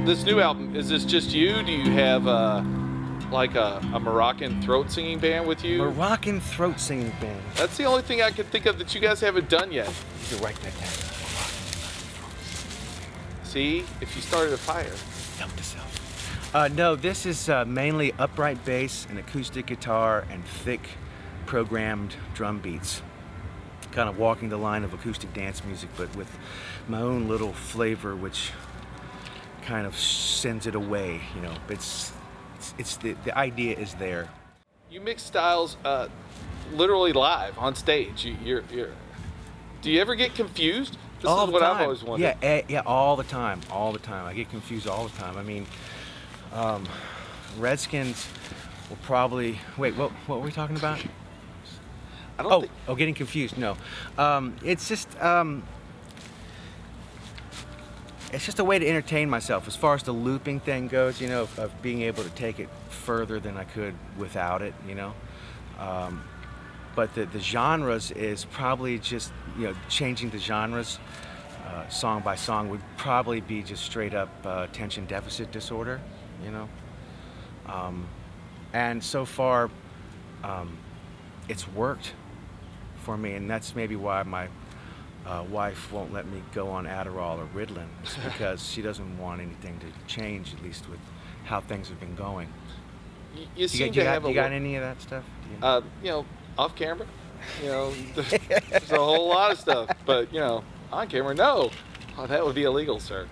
this new album, is this just you? Do you have like a Moroccan throat singing band with you? Moroccan throat singing band. That's the only thing I can think of that you guys haven't done yet. You write that down. See, if you started a fire. Note to self. No, this is mainly upright bass and acoustic guitar and thick programmed drum beats. Kind of walking the line of acoustic dance music, but with my own little flavor, which kind of sends it away, you know. It's the idea is there. You mix styles literally live on stage. Do you ever get confused? This all is what time. I've always wondered. Yeah, all the time, I get confused all the time. I mean, Redskins will probably, wait, what were we talking about? I don't think... getting confused, no. It's just a way to entertain myself. As far as the looping thing goes, you know, of being able to take it further than I could without it, you know. But the genres is probably just, you know, changing the genres song by song would probably be just straight up attention deficit disorder, you know. And so far, it's worked for me, and that's maybe why my wife won't let me go on Adderall or Ritalin. It's because she doesn't want anything to change, at least with how things have been going. You got any of that stuff? You know, off camera, you know, there's a whole lot of stuff, but you know, on camera, no. Oh, that would be illegal, sir.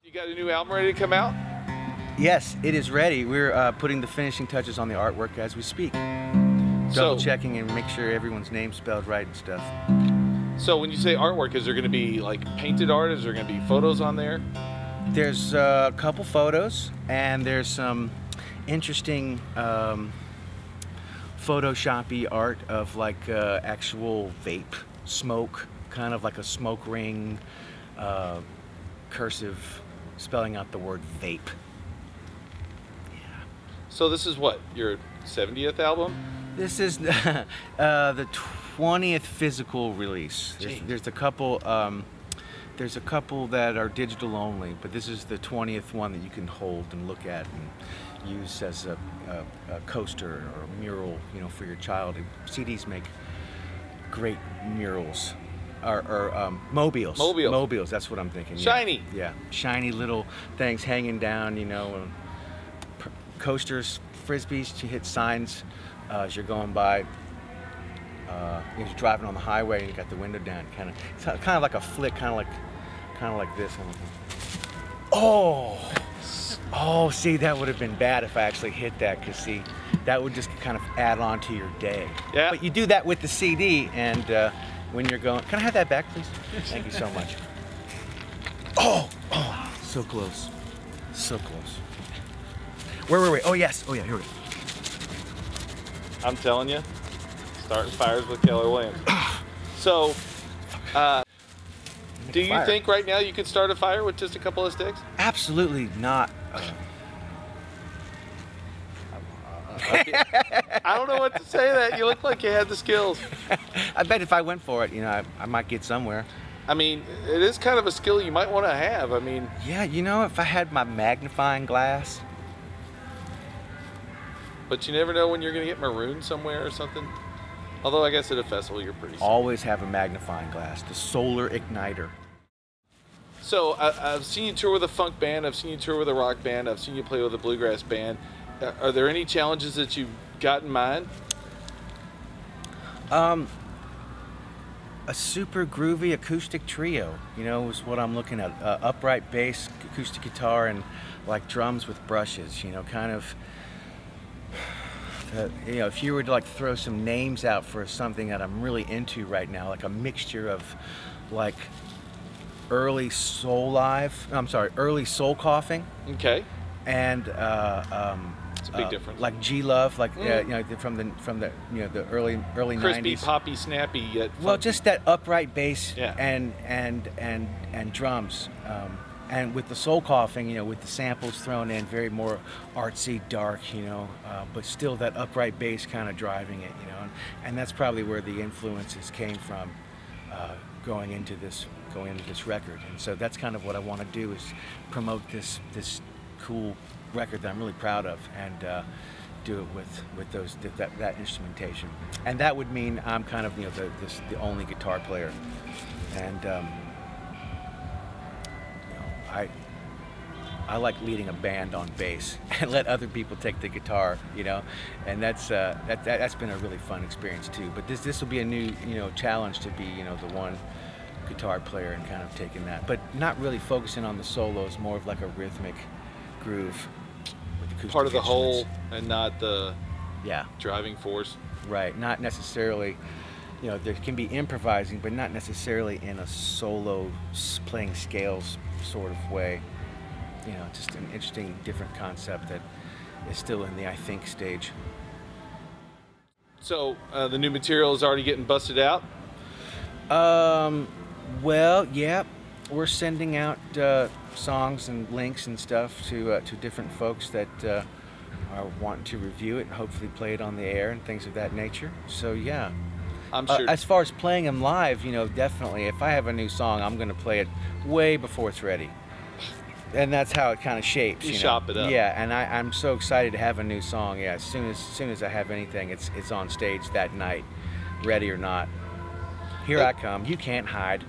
You got a new album ready to come out? Yes, it is ready. We're putting the finishing touches on the artwork as we speak. Double checking and make sure everyone's name's spelled right and stuff. So when you say artwork, is there going to be like painted art? Is there going to be photos on there? There's a couple photos, and there's some interesting Photoshop-y art of like actual vape smoke, kind of like a smoke ring, cursive, spelling out the word vape. So this is what, your 70th album? This is the 20th physical release. There's a couple that are digital only, but this is the 20th one that you can hold and look at and use as a coaster or a mural, you know, for your child. CDs make great murals. Or mobiles. Mobiles, that's what I'm thinking. Shiny. Yeah, shiny little things hanging down, you know. Coasters, frisbees to hit signs as you're going by. You're driving on the highway and you got the window down. It's kind of like a flick, kind of like this. Oh, see, that would have been bad if I actually hit that, because see, that would just kind of add on to your day. Yeah. But you do that with the CD, and when you're going, can I have that back, please? Thank you so much. Oh, so close, so close. Where were we? Oh yes, oh yeah, here we go. I'm telling you, starting fires with Keller Williams. So, do you think right now you could start a fire with just a couple of sticks? Absolutely not. I don't know what to say to that. You look like you had the skills. I bet if I went for it, you know, I might get somewhere. I mean, it is kind of a skill you might want to have. I mean, yeah, you know, if I had my magnifying glass. But you never know when you're going to get marooned somewhere or something. Although I guess at a festival you're pretty safe. Always have a magnifying glass, the solar igniter. So I've seen you tour with a funk band, I've seen you tour with a rock band, I've seen you play with a bluegrass band. Are there any challenges that you've got in mind? A super groovy acoustic trio, you know, is what I'm looking at. Upright bass, acoustic guitar, and like drums with brushes, you know, kind of. You know, if you were to like throw some names out for something that I'm really into right now, like a mixture of like early soul coughing. Okay. And it's a big difference. Like G-Love, like you know, from the you know, the early crispy, 90s. poppy, snappy yet funky. Well, just that upright bass, yeah. and drums, and with the soul coughing, you know, with the samples thrown in, very more artsy, dark, you know, but still that upright bass kind of driving it, you know, and that's probably where the influences came from going into this record. And so that's kind of what I want to do, is promote this cool record that I'm really proud of, and do it with that instrumentation. And that would mean I'm kind of, you know, the only guitar player, and you know, I like leading a band on bass and let other people take the guitar, you know, and that's been a really fun experience too. But this will be a new, you know, challenge to be, you know, the one guitar player and kind of taking that, but not really focusing on the solos, more of like a rhythmic groove with acoustic Part of the instruments. whole and not the Yeah. driving force. Right, not necessarily, you know, there can be improvising, but not necessarily in a solo playing scales sort of way. You know, just an interesting, different concept that is still in the I think stage. So the new material is already getting busted out? Well, yeah, we're sending out songs and links and stuff to different folks that are wanting to review it and hopefully play it on the air and things of that nature. So yeah. I'm sure. As far as playing them live, you know, definitely, if I have a new song, I'm going to play it way before it's ready. And that's how it kind of shapes. You know? shop it up. Yeah, and I'm so excited to have a new song. Yeah, as soon as I have anything, it's on stage that night, ready or not. Here I come. You can't hide.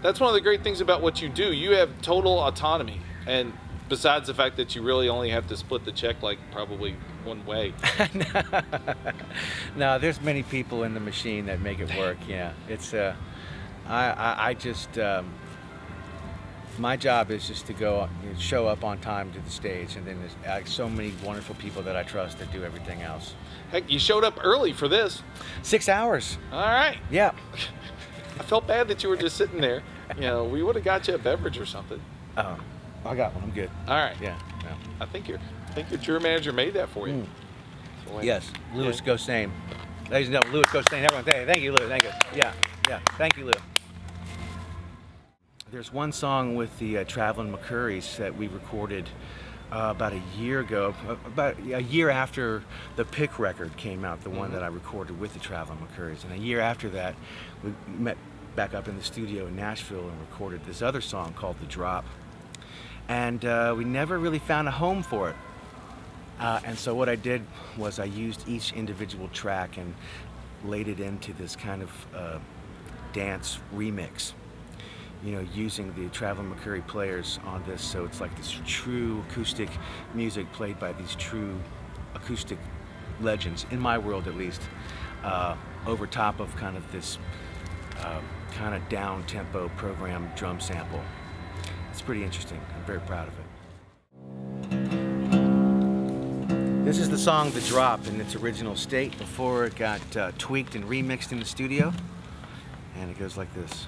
That's one of the great things about what you do. You have total autonomy, and besides the fact that you really only have to split the check like probably one way. No, there's many people in the machine that make it work. Yeah, it's I just my job is just to go, you know, show up on time to the stage, and then there's so many wonderful people that I trust that do everything else. Heck, you showed up early for this. 6 hours. All right. Yeah. I felt bad that you were just sitting there. You know, we would have got you a beverage or something. Oh, I got one. I'm good. All right. Yeah. Yeah. I think your tour manager made that for you. So, Yes, Louis Gostain. Ladies and gentlemen, Louis Gostain. Everyone, thank you, Louis. Thank you. Yeah, yeah. Thank you, Lou. There's one song with the Traveling McCurries that we recorded about a year ago, about a year after the Pick record came out, the one that I recorded with the Traveling McCurries. And a year after that, we met back up in the studio in Nashville and recorded this other song called The Drop. And we never really found a home for it. And so what I did was I used each individual track and laid it into this kind of dance remix, you know, using the Traveling McCurry players on this, so it's like this true acoustic music played by these true acoustic legends, in my world at least, over top of kind of this kind of down-tempo program drum sample. It's pretty interesting. I'm very proud of it. This is the song The Drop in its original state before it got tweaked and remixed in the studio, and it goes like this.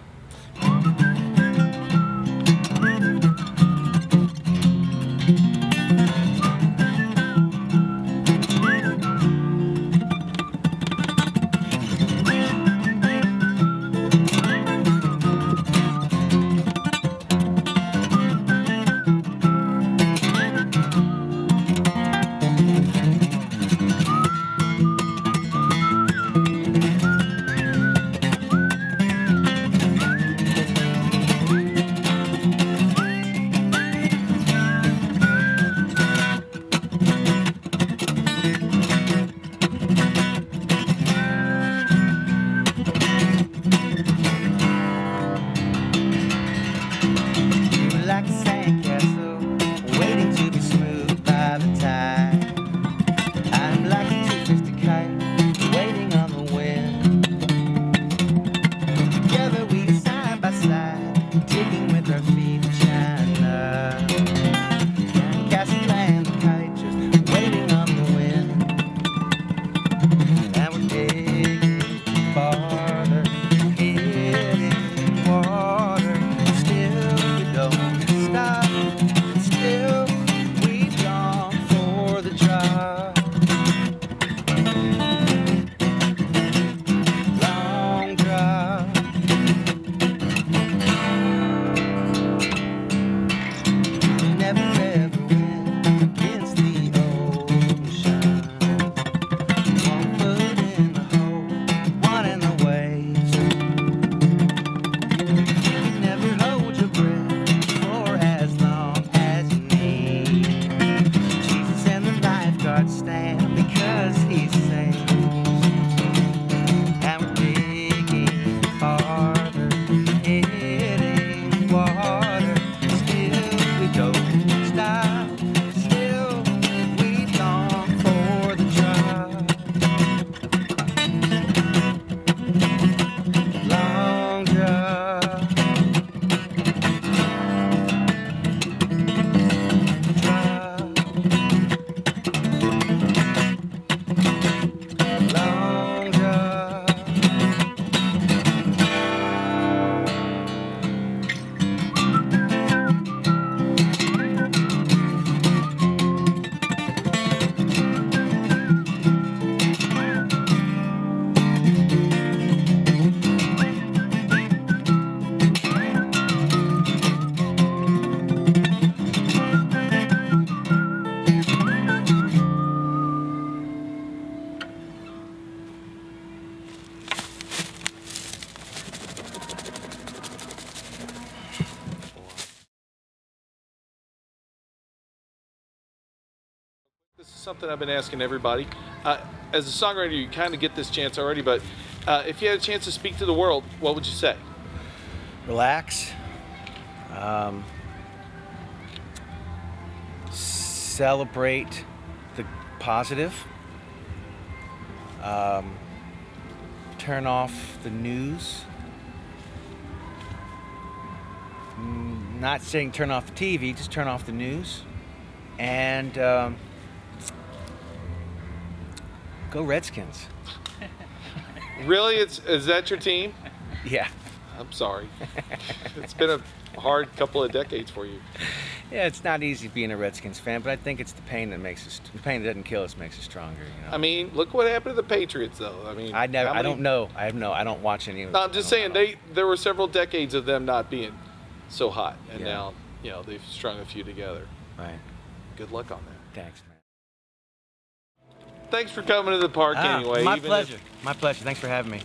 something I've been asking everybody. As a songwriter, you kind of get this chance already, but if you had a chance to speak to the world, what would you say? Relax. Celebrate the positive. Turn off the news. Not saying turn off the TV, just turn off the news. And go Redskins. Really? Is that your team? Yeah. I'm sorry. It's been a hard couple of decades for you. Yeah, it's not easy being a Redskins fan, but I think it's the pain that makes us. The pain that doesn't kill us makes us stronger. You know? I mean, look what happened to the Patriots, though. I mean, I don't know. I don't watch any of No, I'm just saying there were several decades of them not being so hot, and now they've strung a few together. Right. Good luck on that. Thanks, man. Thanks for coming to the park anyway. My pleasure. My pleasure. Thanks for having me.